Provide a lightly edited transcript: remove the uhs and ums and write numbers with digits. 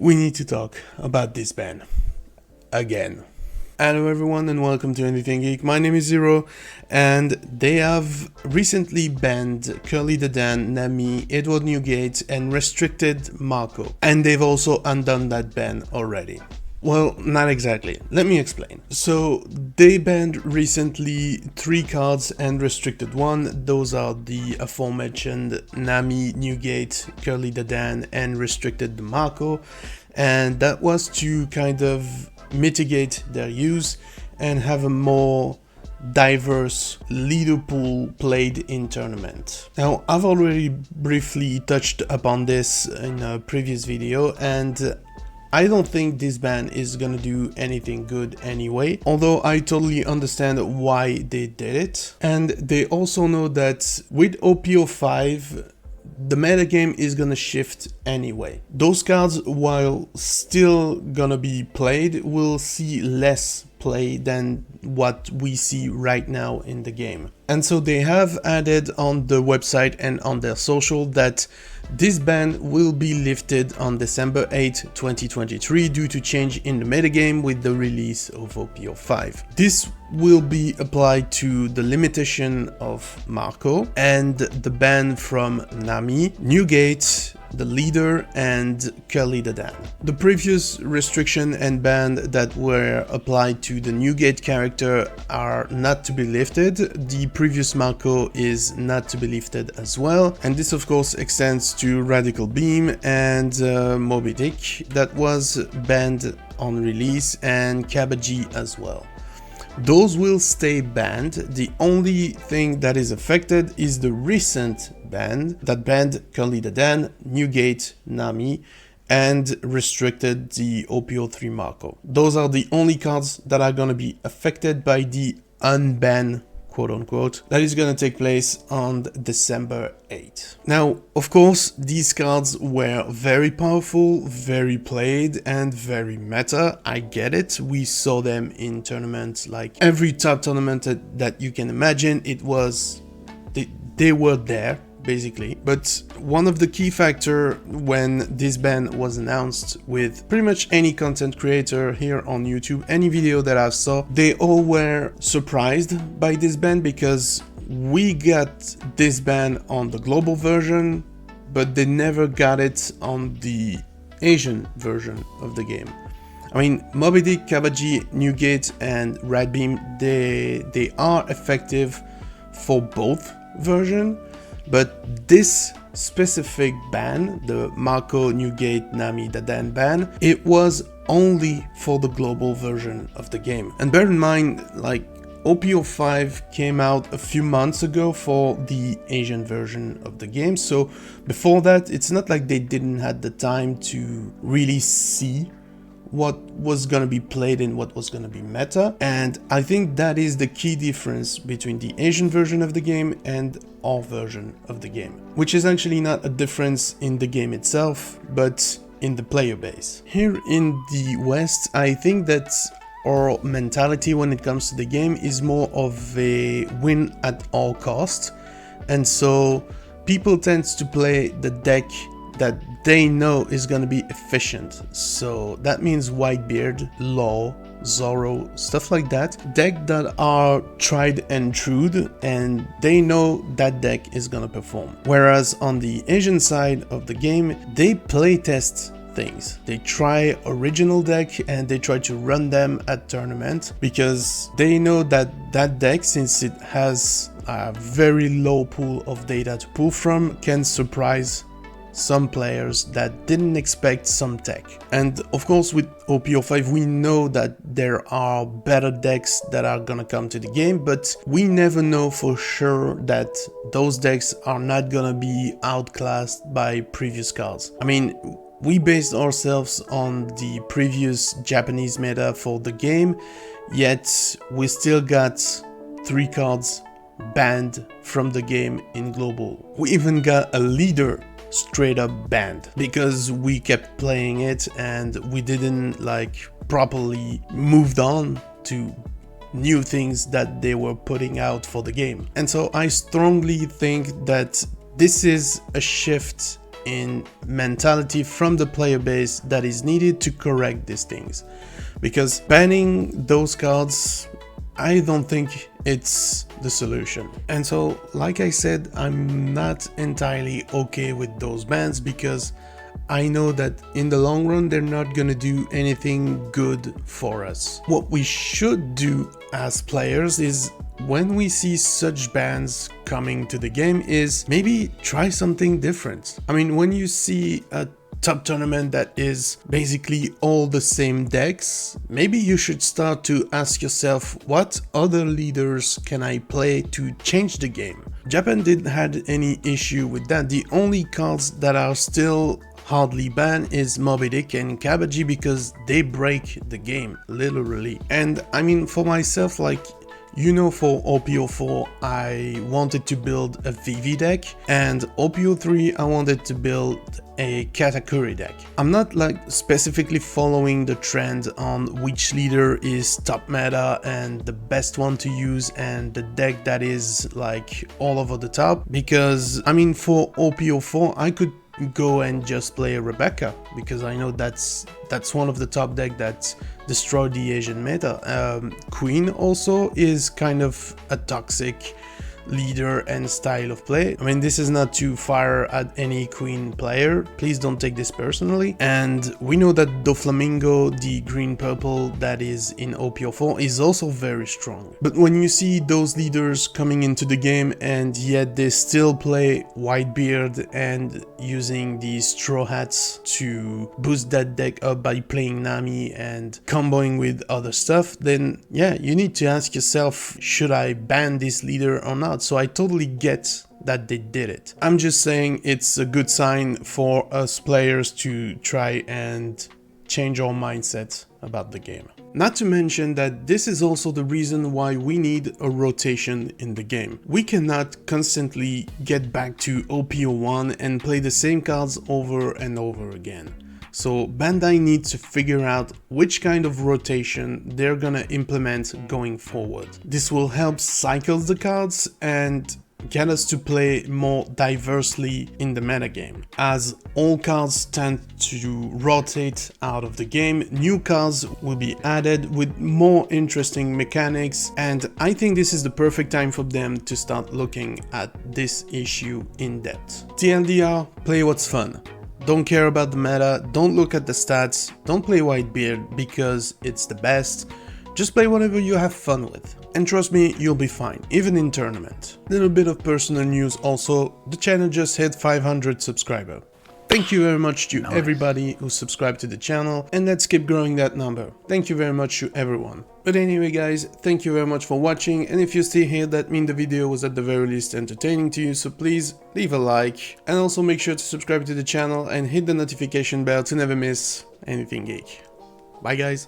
We need to talk about this ban. Again. Hello everyone and welcome to Anything Geek. My name is Zero and they have recently banned Curly the Dan, Nami, Edward Newgate and restricted Marco. And they've also undone that ban already. Well, not exactly. Let me explain. So, they banned recently 3 cards and restricted 1. Those are the aforementioned Nami, Newgate, Curly the Dan, and restricted Marco. And that was to kind of mitigate their use and have a more diverse leader pool played in tournament. Now, I've already briefly touched upon this in a previous video, and I don't think this ban is gonna do anything good anyway, although I totally understand why they did it. And they also know that with OPO5, the metagame is gonna shift anyway. Those cards, while still gonna be played, will see less play than what we see right now in the game. And so they have added on the website and on their social that this ban will be lifted on December 8, 2023 due to change in the metagame with the release of OPO5. This will be applied to the limitation of Marco and the ban from Nami, Newgate, the leader, and Curly the Dan. The previous restriction and ban that were applied to the Newgate character are not to be lifted. The previous Marco is not to be lifted as well, and this of course extends to Radical Beam and Moby Dick that was banned on release, and Kabaji as well. Those will stay banned. The only thing that is affected is the recent ban that banned Curly the Dan, Newgate, Nami, and restricted the OPO3 Marco. Those are the only cards that are gonna be affected by the unban, quote unquote, that is gonna take place on December 8th. Now, of course, these cards were very powerful, very played, and very meta. I get it. We saw them in tournaments, like every top tournament that you can imagine. It was, they were there, basically. But one of the key factors when this ban was announced with pretty much any content creator here on YouTube, any video that I saw, they all were surprised by this ban because we got this ban on the global version, but they never got it on the Asian version of the game. I mean, Moby Dick, Kabaji, Newgate, and Radbeam, they are effective for both versions. But this specific ban, the Marco, Newgate, Nami, the Dan ban, it was only for the global version of the game. And bear in mind, like, OPO5 came out a few months ago for the Asian version of the game, so before that, it's not like they didn't have the time to really see what was gonna be played and what was gonna be meta. And I think that is the key difference between the Asian version of the game and our version of the game, which is actually not a difference in the game itself, but in the player base. Here in the West, I think that our mentality when it comes to the game is more of a win at all cost, and so people tend to play the deck that they know is going to be efficient. So that means Whitebeard, Law, Zorro, stuff like that. Deck that are tried and true, and they know that deck is going to perform. Whereas on the Asian side of the game, they playtest things. They try original deck and they try to run them at tournament because they know that that deck, since it has a very low pool of data to pull from, can surprise some players that didn't expect some tech. And of course with OPO5 we know that there are better decks that are gonna come to the game, but we never know for sure that those decks are not gonna be outclassed by previous cards. I mean, we based ourselves on the previous Japanese meta for the game, yet we still got 3 cards banned from the game in global. We even got a leader straight up banned because we kept playing it and we didn't like properly moved on to new things that they were putting out for the game. And so I strongly think that this is a shift in mentality from the player base that is needed to correct these things. Because banning those cards, I don't think it's the solution. And so, like I said, I'm not entirely okay with those bans because I know that in the long run they're not gonna do anything good for us. What we should do as players is, when we see such bans coming to the game, is maybe try something different. I mean, when you see a top tournament that is basically all the same decks, maybe you should start to ask yourself, what other leaders can I play to change the game? Japan didn't have any issue with that. The only cards that are still hardly banned is Moby Dick and Kabaji because they break the game, literally. And I mean, for myself, like, you know, for OPO4 I wanted to build a VV deck, and OPO3 I wanted to build a Katakuri deck. I'm not like specifically following the trend on which leader is top meta and the best one to use and the deck that is like all over the top, because I mean, for OPO4 I could go and just play Rebecca because I know that's one of the top deck that destroyed the Asian meta. Queen also is kind of a toxic leader and style of play. I mean, this is not to fire at any Queen player, please don't take this personally. And we know that Doflamingo, the green purple that is in OPO4, is also very strong. But when you see those leaders coming into the game and yet they still play Whitebeard and using these straw hats to boost that deck up by playing Nami and comboing with other stuff, then yeah, you need to ask yourself, should I ban this leader or not? So I totally get that they did it. I'm just saying it's a good sign for us players to try and change our mindset about the game. Not to mention that this is also the reason why we need a rotation in the game. We cannot constantly get back to OPO1 and play the same cards over and over again. So Bandai needs to figure out which kind of rotation they're gonna implement going forward. This will help cycle the cards and get us to play more diversely in the metagame. As all cards tend to rotate out of the game, new cards will be added with more interesting mechanics, and I think this is the perfect time for them to start looking at this issue in depth. TLDR, play what's fun. Don't care about the meta, don't look at the stats, don't play Whitebeard because it's the best. Just play whatever you have fun with. And trust me, you'll be fine, even in tournament. Little bit of personal news also, the channel just hit 500 subscribers. Thank you very much to everybody who subscribed to the channel, and let's keep growing that number. Thank you very much to everyone. But anyway guys, thank you very much for watching, and if you're still here, that means the video was at the very least entertaining to you, so please leave a like, and also make sure to subscribe to the channel and hit the notification bell to never miss anything geek. Bye guys.